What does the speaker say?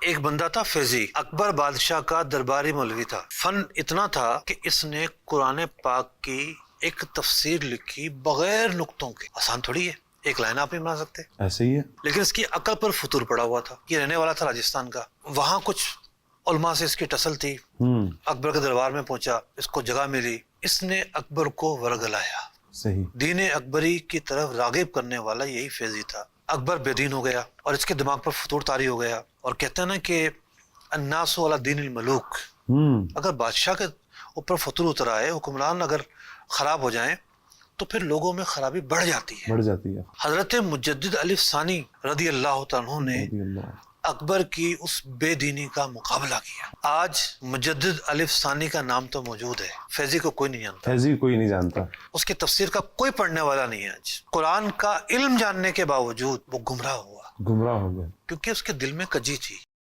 ایک بندہ تھا فیضی، اکبر بادشاہ کا درباری مولوی تھا. فن اتنا تھا کہ اس نے قرآن پاک کی ایک تفسیر لکھی بغیر نقطوں کے. آسان تھوڑی ہے، ایک لائن آپ نہیں بنا سکتے. ایسے ہی ہے. لیکن اس کی عقل پر فطور پڑا ہوا تھا. یہ رہنے والا تھا راجستھان کا. وہاں کچھ علماء سے اس کی ٹسل تھی. اکبر کے دربار میں پہنچا، اس کو جگہ ملی. اس نے اکبر کو ورگلایا. صحیح. دین اکبری کی طرف راغب کرنے والا یہی فیضی تھا. اکبر بے دین ہو گیا اور اس کے دماغ پر فطور طاری ہو گیا. اور کہتے ہیں نا کہ الناس علی دین الملوک. اگر بادشاہ کے اوپر فطور اتر آئے، حکمران اگر خراب ہو جائیں تو پھر لوگوں میں خرابی بڑھ جاتی ہے. حضرت مجدد الف ثانی رضی اللہ تعالیٰ نے اکبر کی اس بے دینی کا مقابلہ کیا. آج مجدد الف ثانی کا نام تو موجود ہے، فیضی کو کوئی نہیں جانتا. فیضی کوئی نہیں جانتا. اس کی تفسیر کا کوئی پڑھنے والا نہیں ہے. آج قرآن کا علم جاننے کے باوجود وہ گمراہ ہوا گمراہ ہو گیا کیونکہ اس کے دل میں کجی تھی.